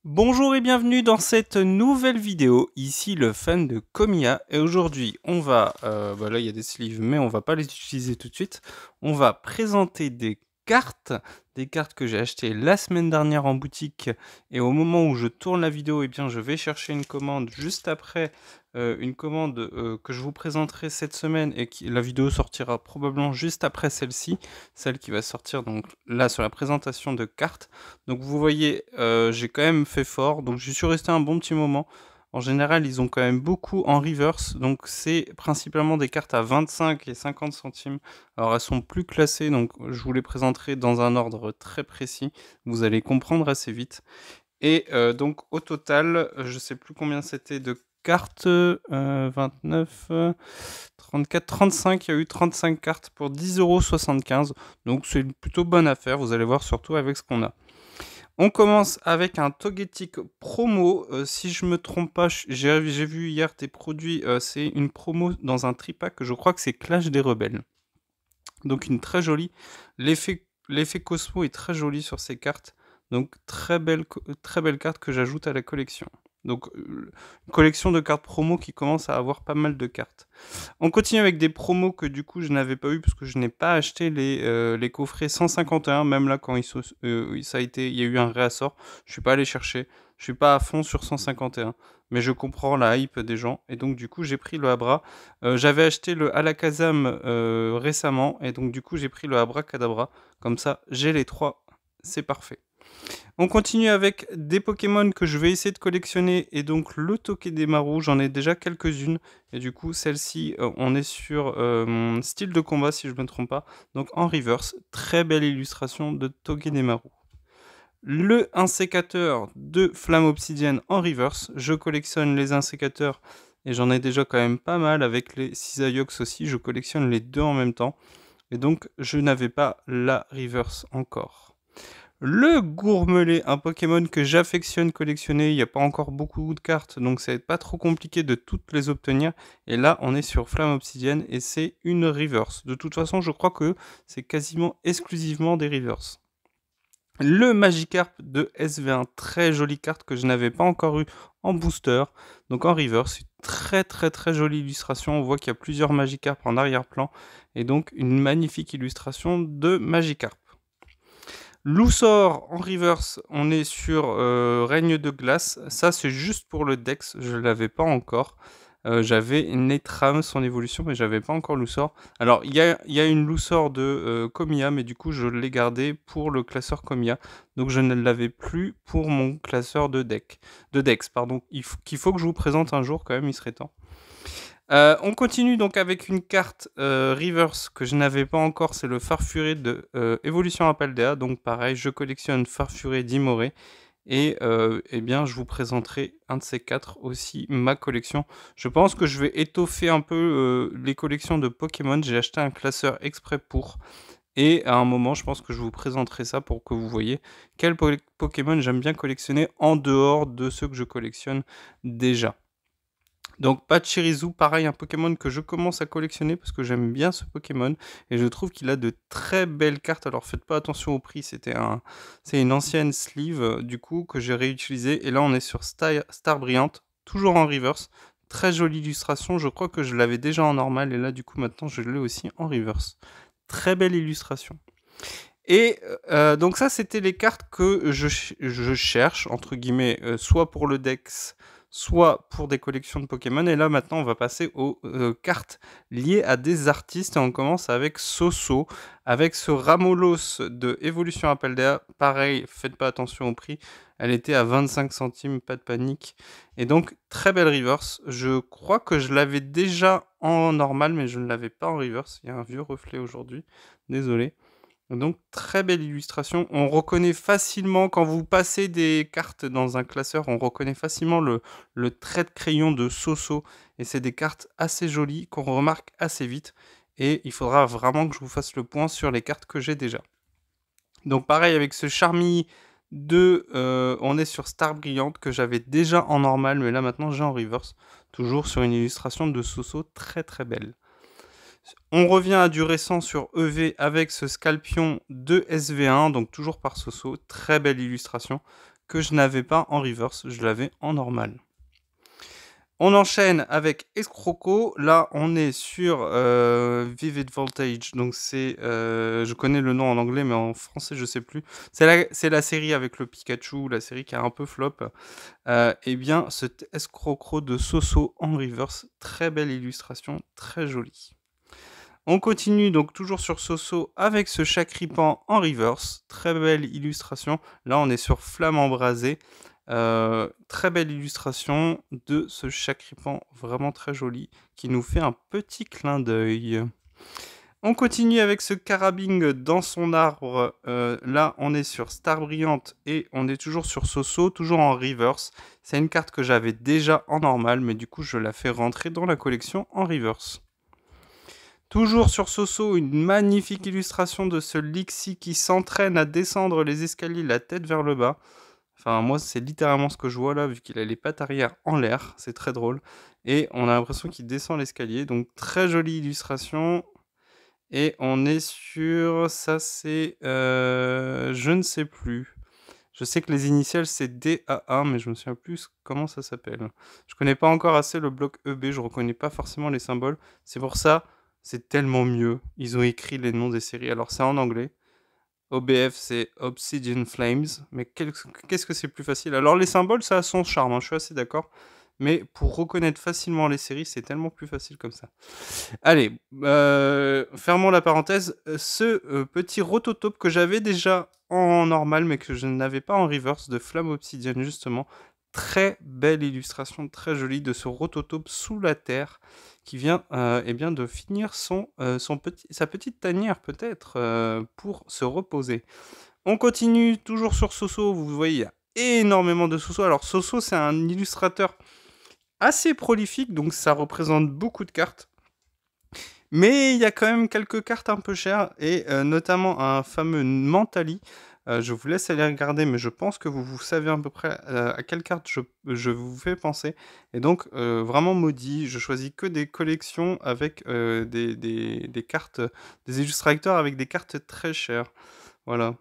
Bonjour et bienvenue dans cette nouvelle vidéo, ici le fan de Komiya, et aujourd'hui on va, là il y a des sleeves mais on va pas les utiliser tout de suite, on va présenter des cartes que j'ai achetées la semaine dernière en boutique, et au moment où je tourne la vidéo, eh bien je vais chercher une commande juste après, une commande que je vous présenterai cette semaine, et la vidéo sortira probablement juste après celle-ci, celle qui va sortir donc là sur la présentation de cartes. Donc vous voyez, j'ai quand même fait fort, donc je suis resté un bon petit moment. En général, ils ont quand même beaucoup en reverse, donc c'est principalement des cartes à 25 et 50 centimes. Alors elles sont plus classées, donc je vous les présenterai dans un ordre très précis. Vous allez comprendre assez vite. Et donc au total, je sais plus combien c'était de cartes, 29, 34, 35, il y a eu 35 cartes pour 10,75 €. Donc c'est une plutôt bonne affaire, vous allez voir, surtout avec ce qu'on a. On commence avec un Togetic promo, si je me trompe pas, j'ai vu hier tes produits, c'est une promo dans un tripack, je crois que c'est Clash des Rebelles. Donc une très jolie, l'effet Cosmo est très joli sur ces cartes, donc très belle carte que j'ajoute à la collection. Donc une collection de cartes promo qui commence à avoir pas mal de cartes. On continue avec des promos que du coup je n'avais pas eu parce que je n'ai pas acheté les coffrets 151, même là quand il y a eu un réassort, je suis pas allé chercher, je suis pas à fond sur 151, mais je comprends la hype des gens, et donc du coup j'ai pris le Abra. J'avais acheté le Alakazam récemment, et donc du coup j'ai pris le Abracadabra, comme ça j'ai les trois, c'est parfait. On continue avec des Pokémon que je vais essayer de collectionner, et donc le Togedemaru, j'en ai déjà quelques-unes, et du coup celle-ci, on est sur mon style de combat si je ne me trompe pas, donc en reverse, très belle illustration de Togedemaru. Le insécateur de Flamme Obsidienne en reverse, je collectionne les insécateurs, et j'en ai déjà quand même pas mal avec les Cisaiox aussi, je collectionne les deux en même temps, et donc je n'avais pas la reverse encore. Le Gourmelet, un Pokémon que j'affectionne collectionner, il n'y a pas encore beaucoup de cartes, donc ça va être pas trop compliqué de toutes les obtenir. Et là, on est sur Flamme Obsidienne, et c'est une reverse. De toute façon, je crois que c'est quasiment exclusivement des reverse. Le Magikarp de SV1, très jolie carte que je n'avais pas encore eu en booster, donc en reverse, une très jolie illustration, on voit qu'il y a plusieurs Magikarp en arrière-plan, et donc une magnifique illustration de Magikarp. Loussor en reverse, on est sur Règne de Glace. Ça, c'est juste pour le Dex, je ne l'avais pas encore. J'avais Netram, son évolution, mais j'avais pas encore Loussor. Alors, il y a une Loussor de Komiya, mais du coup, je l'ai gardé pour le classeur Komiya. Donc, je ne l'avais plus pour mon classeur de Dex, pardon. Qu'il faut que je vous présente un jour, quand même, il serait temps. On continue donc avec une carte reverse que je n'avais pas encore, c'est le Farfuré de Evolution Apaldea. Donc pareil, je collectionne Farfuré d'Imoré, et eh bien je vous présenterai un de ces quatre aussi, ma collection. Je pense que je vais étoffer un peu les collections de Pokémon, j'ai acheté un classeur exprès pour, et à un moment je pense que je vous présenterai ça pour que vous voyez quels Pokémon j'aime bien collectionner en dehors de ceux que je collectionne déjà. Donc Pachirisu, pareil, un Pokémon que je commence à collectionner parce que j'aime bien ce Pokémon, et je trouve qu'il a de très belles cartes. Alors faites pas attention au prix, c'est une ancienne sleeve du coup que j'ai réutilisée, et là on est sur Star Brilliant, toujours en reverse. Très jolie illustration, je crois que je l'avais déjà en normal, et là du coup maintenant je l'ai aussi en reverse. Très belle illustration. Et donc ça, c'était les cartes que je cherche, entre guillemets, soit pour le Dex, soit pour des collections de Pokémon. Et là, maintenant, on va passer aux cartes liées à des artistes. Et on commence avec Soso, avec ce Ramolos de Evolution Apaldea. Pareil, faites pas attention au prix. Elle était à 25 centimes, pas de panique. Et donc, très belle reverse. Je crois que je l'avais déjà en normal, mais je ne l'avais pas en reverse. Il y a un vieux reflet aujourd'hui. Désolé. Donc très belle illustration, on reconnaît facilement, quand vous passez des cartes dans un classeur, on reconnaît facilement le trait de crayon de Soso, et c'est des cartes assez jolies qu'on remarque assez vite, et il faudra vraiment que je vous fasse le point sur les cartes que j'ai déjà. Donc pareil avec ce Charmy 2, on est sur Star Brillante que j'avais déjà en normal, mais là maintenant j'ai en reverse, toujours sur une illustration de Soso très belle. On revient à du récent sur EV avec ce Scalpion de SV1, donc toujours par Soso, très belle illustration que je n'avais pas en reverse, je l'avais en normal. On enchaîne avec Escroco. Là, on est sur Vivid Voltage. Donc, c'est. Je connais le nom en anglais, mais en français, je sais plus. C'est la série avec le Pikachu, la série qui a un peu flop. Eh bien, cet Escroco de Soso en reverse. Très belle illustration, très jolie. On continue donc toujours sur Soso avec ce Chakripan en reverse. Très belle illustration. Là, on est sur Flamme embrasée. Très belle illustration de ce Chakripan, vraiment très joli, qui nous fait un petit clin d'œil. On continue avec ce Carabing dans son arbre. Là, on est sur Star Brillante et on est toujours sur Soso, toujours en reverse. C'est une carte que j'avais déjà en normal, mais du coup, je la fais rentrer dans la collection en reverse. Toujours sur Soso, une magnifique illustration de ce Lixie qui s'entraîne à descendre les escaliers la tête vers le bas. Enfin, moi, c'est littéralement ce que je vois là, vu qu'il a les pattes arrière en l'air. C'est très drôle. Et on a l'impression qu'il descend l'escalier. Donc, très jolie illustration. Et on est sur... Ça, c'est... je ne sais plus. Je sais que les initiales, c'est DA1, mais je me souviens plus comment ça s'appelle. Je connais pas encore assez le bloc EB. Je reconnais pas forcément les symboles. C'est pour ça, c'est tellement mieux. Ils ont écrit les noms des séries. Alors, c'est en anglais. OBF, c'est Obsidian Flames. Mais qu'est-ce que c'est plus facile? Alors, les symboles, ça a son charme, hein, je suis assez d'accord. Mais pour reconnaître facilement les séries, c'est tellement plus facile comme ça. Allez, fermons la parenthèse. Ce petit rototope que j'avais déjà en normal, mais que je n'avais pas en reverse, de Flamme Obsidienne, justement. Très belle illustration, très jolie, de ce rototope sous la terre qui vient eh bien, de finir sa petite tanière, peut-être, pour se reposer. On continue toujours sur Soso. Vous voyez, il y a énormément de Soso. Alors, Soso, c'est un illustrateur assez prolifique, donc ça représente beaucoup de cartes. Mais il y a quand même quelques cartes un peu chères, et notamment un fameux Mentali. Je vous laisse aller regarder, mais je pense que vous savez à peu près à quelle carte je vous fais penser. Et donc, vraiment maudit, je choisis que des collections avec des cartes, des illustrateurs avec des cartes très chères. Voilà.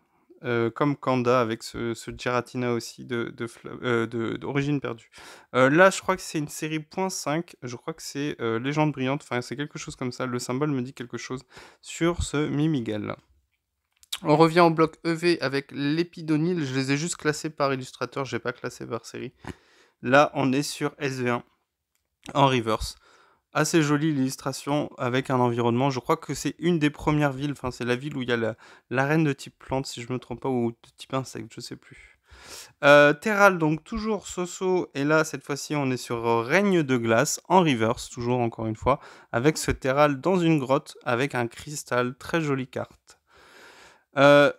Comme Kanda avec ce Giratina aussi d'Origine perdue. Là, je crois que c'est une série .5, je crois que c'est Légende brillante, enfin c'est quelque chose comme ça, le symbole me dit quelque chose sur ce Mimigal. On revient au bloc EV avec l'Épidonyle, je les ai juste classés par illustrateur, j'ai pas classé par série. Là, on est sur SV1 en reverse. Assez jolie l'illustration avec un environnement. Je crois que c'est une des premières villes, enfin c'est la ville où il y a l'arène de type plante, si je me trompe pas, ou de type insecte, je sais plus. Terral, donc toujours Soso, et là cette fois-ci on est sur Règne de glace en reverse, toujours encore une fois, avec ce Terral dans une grotte avec un cristal, très jolie carte.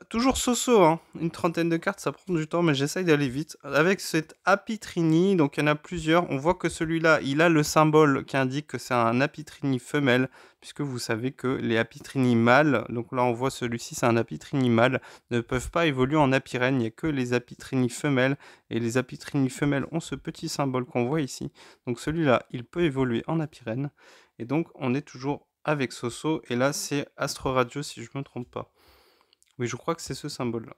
Toujours Soso, hein. Une trentaine de cartes, ça prend du temps, mais j'essaye d'aller vite. Avec cette Apitrini, donc il y en a plusieurs. On voit que celui-là, il a le symbole qui indique que c'est un Apitrini femelle, puisque vous savez que les Apitrini mâles, donc là on voit celui-ci, c'est un Apitrini mâle, ne peuvent pas évoluer en Apirène. Il n'y a que les Apitrini femelles, et les Apitrini femelles ont ce petit symbole qu'on voit ici. Donc celui-là, il peut évoluer en Apirène. Et donc on est toujours avec Soso, et là c'est Astro Radio si je ne me trompe pas. Oui, je crois que c'est ce symbole-là.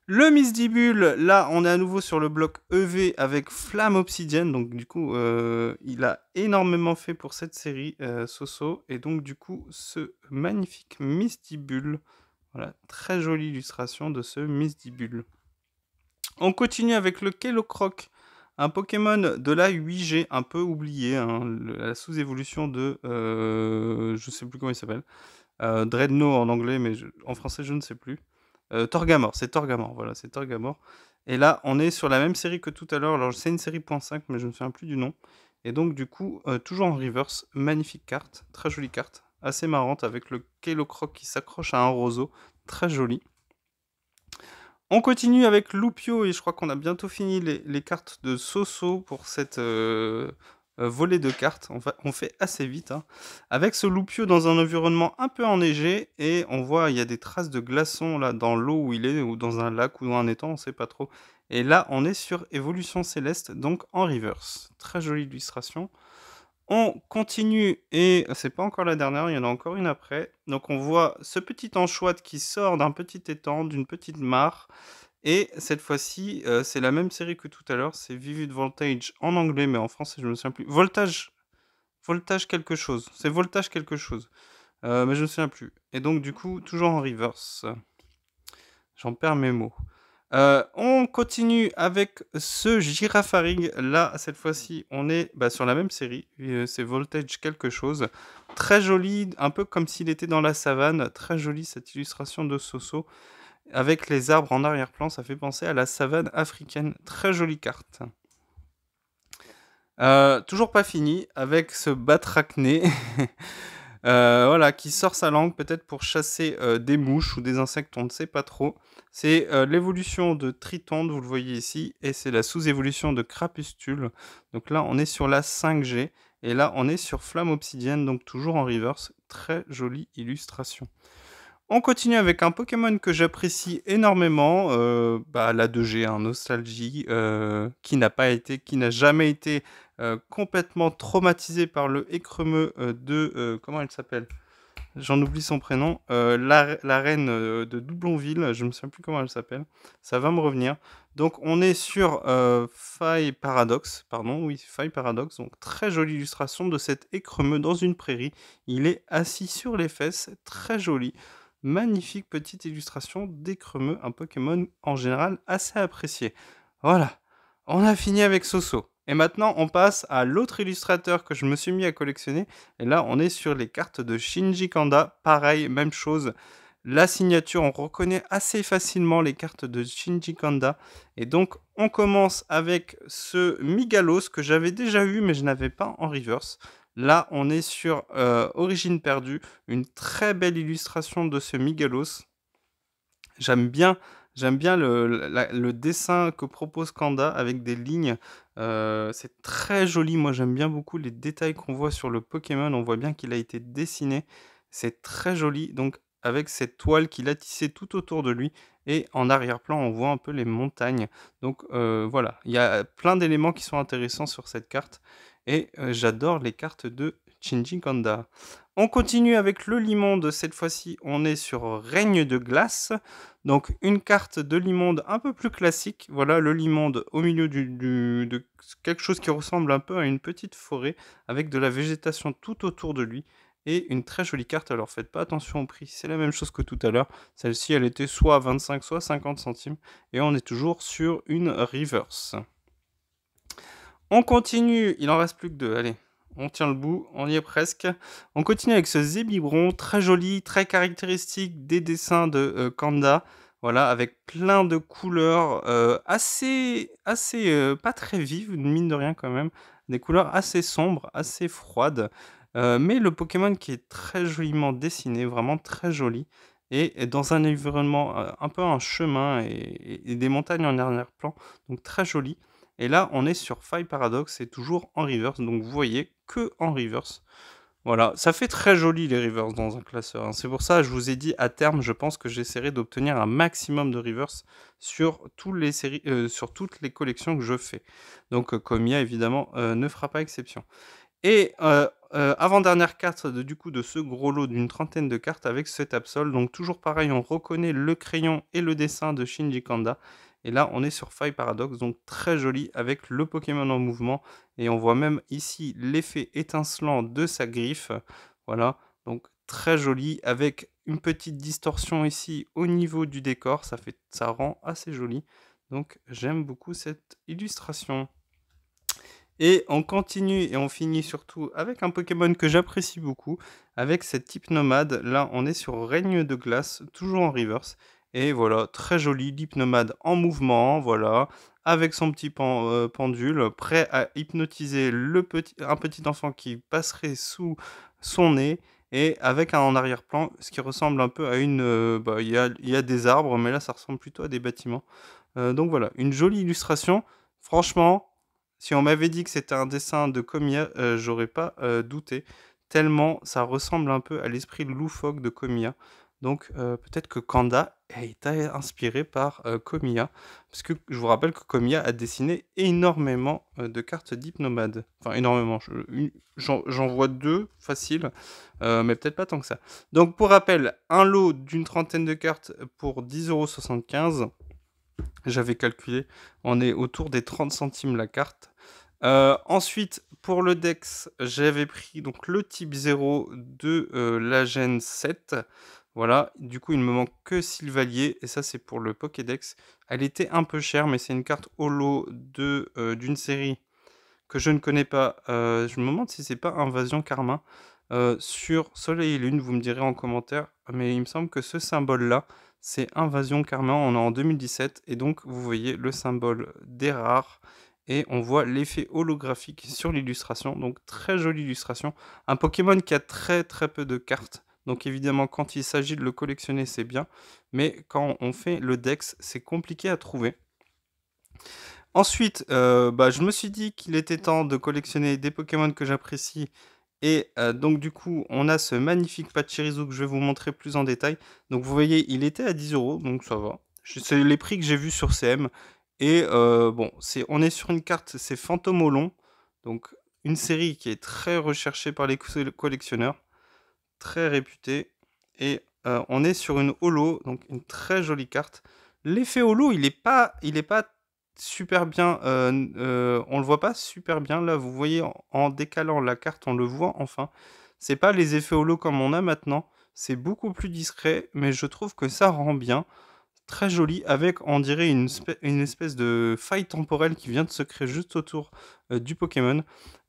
Le Misdibule, là, on est à nouveau sur le bloc EV avec Flamme Obsidienne. Donc, du coup, il a énormément fait pour cette série, Soso. Et donc, du coup, ce magnifique Misdibule. Voilà, très jolie illustration de ce Misdibule. On continue avec le Kellocroc, un Pokémon de la 8G, un peu oublié, hein, la sous-évolution de... je sais plus comment il s'appelle. Dreadnought en anglais, mais en français, je ne sais plus. Torgamore, c'est Torgamore, voilà, c'est Torgamore. Et là, on est sur la même série que tout à l'heure. Alors, c'est une série .5, mais je ne me souviens plus du nom. Et donc, du coup, toujours en reverse, magnifique carte, très jolie carte, assez marrante, avec le Kellocroc qui s'accroche à un roseau, très joli. On continue avec Loupio, et je crois qu'on a bientôt fini les cartes de Soso pour cette volée de cartes. On fait assez vite, hein. Avec ce Loupio dans un environnement un peu enneigé, et on voit il y a des traces de glaçons là dans l'eau où il est, ou dans un lac ou dans un étang, on sait pas trop. Et là, on est sur Évolution Céleste, donc en reverse. Très jolie illustration. On continue, et c'est pas encore la dernière, il y en a encore une après. Donc on voit ce petit anchoite qui sort d'un petit étang, d'une petite mare, Et cette fois-ci, c'est la même série que tout à l'heure, c'est Vivid Voltage en anglais, mais en français, je me souviens plus. Voltage quelque chose, c'est Voltage quelque chose, mais je me souviens plus. Et donc du coup, toujours en reverse. J'en perds mes mots. On continue avec ce Girafarig. Là, cette fois-ci, on est sur la même série. C'est Voltage quelque chose. Très joli, un peu comme s'il était dans la savane. Très jolie cette illustration de Soso. Avec les arbres en arrière-plan, ça fait penser à la savane africaine. Très jolie carte. Toujours pas fini avec ce batracné. Voilà, qui sort sa langue peut-être pour chasser des mouches ou des insectes, on ne sait pas trop. C'est l'évolution de Tritonde, vous le voyez ici, et c'est la sous-évolution de Crapustule. Donc là, on est sur la 5G, et là, on est sur Flamme Obsidienne, donc toujours en reverse. Très jolie illustration. On continue avec un Pokémon que j'apprécie énormément, la 2G, hein, Nostalgie, qui n'a jamais été complètement traumatisé par le écremeux de... comment elle s'appelle? J'en oublie son prénom. La reine de Doublonville, je ne me souviens plus comment elle s'appelle. Ça va me revenir. Donc on est sur Faille Paradox, Faille Paradox. Donc très jolie illustration de cet écremeux dans une prairie. Il est assis sur les fesses, très joli. Magnifique petite illustration d'écremeux, un Pokémon en général assez apprécié. Voilà, on a fini avec Soso. Et maintenant, on passe à l'autre illustrateur que je me suis mis à collectionner. Et là, on est sur les cartes de Shinji Kanda. Pareil, même chose. La signature, on reconnaît assez facilement les cartes de Shinji Kanda. Et donc, on commence avec ce Migalos que j'avais déjà eu, mais je n'avais pas en reverse. Là, on est sur Origine perdue. Une très belle illustration de ce Migalos. J'aime bien le dessin que propose Kanda avec des lignes. C'est très joli. Moi, j'aime bien beaucoup les détails qu'on voit sur le Pokémon. On voit bien qu'il a été dessiné. C'est très joli. Donc, avec cette toile qu'il a tissée tout autour de lui. Et en arrière-plan, on voit un peu les montagnes. Donc, voilà. Il y a plein d'éléments qui sont intéressants sur cette carte. Et j'adore les cartes de Shinji Kanda. On continue avec le Limonde. Cette fois-ci, on est sur Règne de glace. Donc une carte de Limonde un peu plus classique. Voilà le Limonde au milieu de quelque chose qui ressemble un peu à une petite forêt avec de la végétation tout autour de lui. Et une très jolie carte. Alors faites pas attention au prix, c'est la même chose que tout à l'heure. Celle-ci, elle était soit à 25, soit 50 centimes. Et on est toujours sur une reverse. On continue, il en reste plus que deux, allez. On tient le bout, on y est presque. On continue avec ce Zébibron, très joli, très caractéristique des dessins de Kanda. Voilà, avec plein de couleurs assez pas très vives, mine de rien quand même. Des couleurs assez sombres, assez froides. Mais le Pokémon qui est très joliment dessiné, vraiment très joli. Et dans un environnement, un peu un chemin et des montagnes en arrière-plan. Donc très joli. Et là, on est sur Faille Paradox, c'est toujours en reverse, donc vous voyez que en reverse. Voilà, ça fait très joli les reverse dans un classeur, hein. C'est pour ça que je vous ai dit, à terme, je pense que j'essaierai d'obtenir un maximum de reverse sur, sur toutes les collections que je fais. Donc Comia, évidemment, ne fera pas exception. Et avant-dernière carte du coup de ce gros lot d'une trentaine de cartes avec cet Absol. Donc toujours pareil, on reconnaît le crayon et le dessin de Shinji Kanda. Et là, on est sur Faille Paradox, donc très joli avec le Pokémon en mouvement. Et on voit même ici l'effet étincelant de sa griffe. Voilà, donc très joli avec une petite distorsion ici au niveau du décor. Ça rend assez joli. Donc j'aime beaucoup cette illustration. Et on continue et on finit surtout avec un Pokémon que j'apprécie beaucoup, avec cette Hypnomade. Là, on est sur Règne de glace, toujours en reverse. Et voilà, très joli, l'Hypnomade en mouvement, voilà, avec son petit pendule, prêt à hypnotiser un petit enfant qui passerait sous son nez. Et avec un en arrière-plan, ce qui ressemble un peu à une... il y a des arbres, mais là, ça ressemble plutôt à des bâtiments. Donc voilà, une jolie illustration. Franchement... Si on m'avait dit que c'était un dessin de Komiya, j'aurais pas douté, tellement ça ressemble un peu à l'esprit loufoque de Komiya. Donc peut-être que Kanda a été inspiré par Komiya, parce que je vous rappelle que Komiya a dessiné énormément de cartes d'Hypnomade. Enfin énormément, j'en vois deux faciles, mais peut-être pas tant que ça. Donc pour rappel, un lot d'une trentaine de cartes pour 10,75 €. J'avais calculé, on est autour des 30 centimes la carte. Ensuite, pour le Dex, j'avais pris donc le type 0 de la Gen 7. Voilà, du coup, il ne me manque que Sylvalier, et ça, c'est pour le Pokédex. Elle était un peu chère, mais c'est une carte holo d'une série que je ne connais pas. Je me demande si c'est pas Invasion Carmin. Sur Soleil et Lune, vous me direz en commentaire, mais il me semble que ce symbole-là, c'est Invasion Carmin, on est en 2017, et donc vous voyez le symbole des rares, et on voit l'effet holographique sur l'illustration, donc très jolie illustration. Un Pokémon qui a très très peu de cartes, donc évidemment quand il s'agit de le collectionner c'est bien, mais quand on fait le Dex, c'est compliqué à trouver. Ensuite, je me suis dit qu'il était temps de collectionner des Pokémon que j'apprécie. Et donc du coup, on a ce magnifique Pachirisu que je vais vous montrer plus en détail. Donc vous voyez, il était à 10 €, donc ça va. C'est les prix que j'ai vus sur CM. Et bon, on est sur une carte, c'est Fantomolon. Donc une série qui est très recherchée par les collectionneurs, très réputée. Et on est sur une holo, donc une très jolie carte. L'effet holo, il est pas super bien, on le voit pas super bien. Là, vous voyez, en décalant la carte, on le voit enfin. C'est pas les effets holo comme on a maintenant. C'est beaucoup plus discret, mais je trouve que ça rend bien. Très joli, avec, on dirait, une espèce de faille temporelle qui vient de se créer juste autour du Pokémon.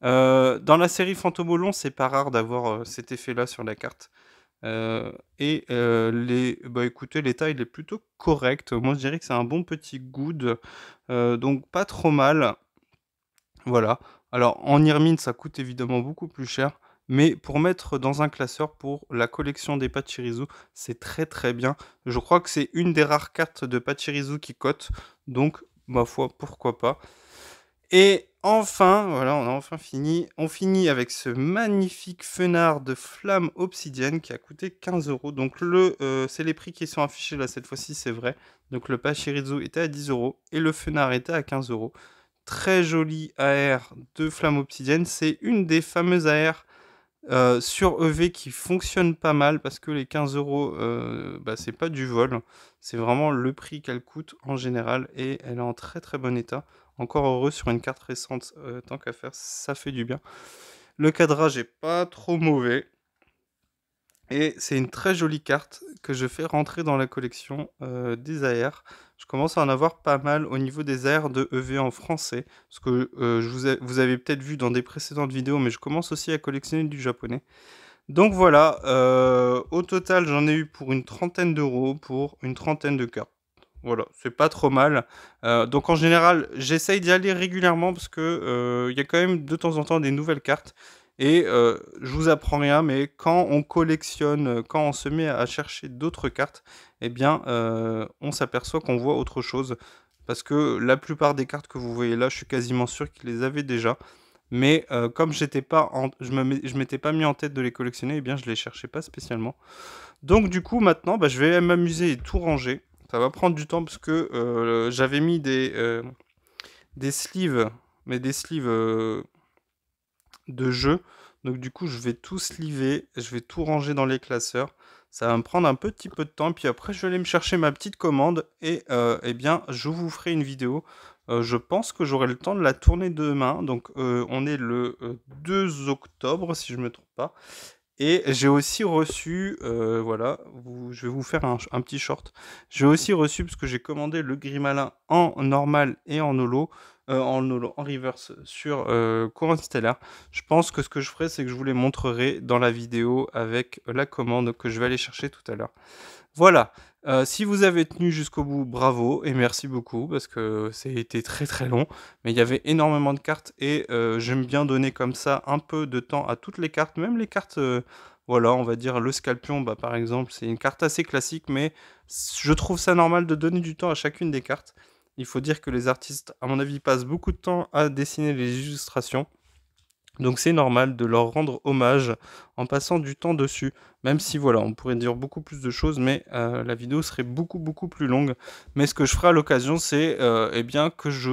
Dans la série Fantomolon, c'est pas rare d'avoir cet effet-là sur la carte. Écoutez, l'état il est plutôt correct. Moi je dirais que c'est un bon petit good, donc pas trop mal. Voilà. Alors en Irmine ça coûte évidemment beaucoup plus cher, mais pour mettre dans un classeur pour la collection des Pachirisu, c'est très très bien. Je crois que c'est une des rares cartes de Pachirisu qui cote, donc ma foi pourquoi pas. Et enfin, voilà, on a enfin fini. On finit avec ce magnifique fenard de flamme obsidienne qui a coûté 15 €. Donc c'est les prix qui sont affichés là cette fois-ci, c'est vrai. Donc le Pachirisu était à 10 € et le fenard était à 15 €. Très joli AR de flamme obsidienne. C'est une des fameuses AR sur EV qui fonctionne pas mal parce que les 15 €, c'est pas du vol. C'est vraiment le prix qu'elle coûte en général et elle est en très très bon état. Encore heureux sur une carte récente, tant qu'à faire, ça fait du bien. Le cadrage est pas trop mauvais. Et c'est une très jolie carte que je fais rentrer dans la collection des AR. Je commence à en avoir pas mal au niveau des AR de EV en français. Parce que vous avez peut-être vu dans des précédentes vidéos, mais je commence aussi à collectionner du japonais. Donc voilà, au total j'en ai eu pour une trentaine d'euros pour une trentaine de cartes. Voilà, c'est pas trop mal. Donc en général, j'essaye d'y aller régulièrement parce que y a quand même de temps en temps des nouvelles cartes. Et je vous apprends rien, mais quand on collectionne, quand on se met à chercher d'autres cartes, eh bien, on s'aperçoit qu'on voit autre chose. Parce que la plupart des cartes que vous voyez là, je suis quasiment sûr qu'ils les avaient déjà. Mais comme je m'étais pas mis en tête de les collectionner, eh bien, je les cherchais pas spécialement. Donc du coup, maintenant, je vais m'amuser et tout ranger. Ça va prendre du temps parce que j'avais mis des sleeves, mais des sleeves de jeu. Donc du coup, je vais tout sleever, je vais tout ranger dans les classeurs. Ça va me prendre un petit peu de temps, puis après, je vais aller me chercher ma petite commande et eh bien, je vous ferai une vidéo. Je pense que j'aurai le temps de la tourner demain. Donc on est le 2 octobre, si je ne me trompe pas. Et j'ai aussi reçu, voilà, je vais vous faire un petit short. J'ai aussi reçu, parce que j'ai commandé le Grimalin en normal et en holo, en reverse sur Courant Stellaire. Je pense que ce que je ferai, c'est que je vous les montrerai dans la vidéo avec la commande que je vais aller chercher tout à l'heure. Voilà, si vous avez tenu jusqu'au bout, bravo et merci beaucoup parce que été très très long, mais il y avait énormément de cartes et j'aime bien donner comme ça un peu de temps à toutes les cartes, même les cartes, voilà, on va dire le Scalpion, par exemple, c'est une carte assez classique, mais je trouve ça normal de donner du temps à chacune des cartes. Il faut dire que les artistes, à mon avis, passent beaucoup de temps à dessiner les illustrations. Donc c'est normal de leur rendre hommage en passant du temps dessus, même si voilà, on pourrait dire beaucoup plus de choses, mais la vidéo serait beaucoup plus longue. Mais ce que je ferai à l'occasion, c'est eh bien que je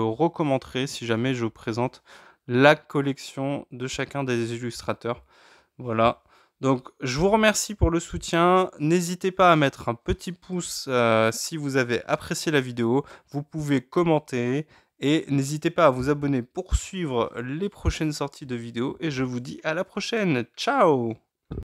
recommenterai si jamais je vous présente la collection de chacun des illustrateurs. Voilà. Donc, je vous remercie pour le soutien. N'hésitez pas à mettre un petit pouce si vous avez apprécié la vidéo. Vous pouvez commenter et n'hésitez pas à vous abonner pour suivre les prochaines sorties de vidéos. Et je vous dis à la prochaine. Ciao!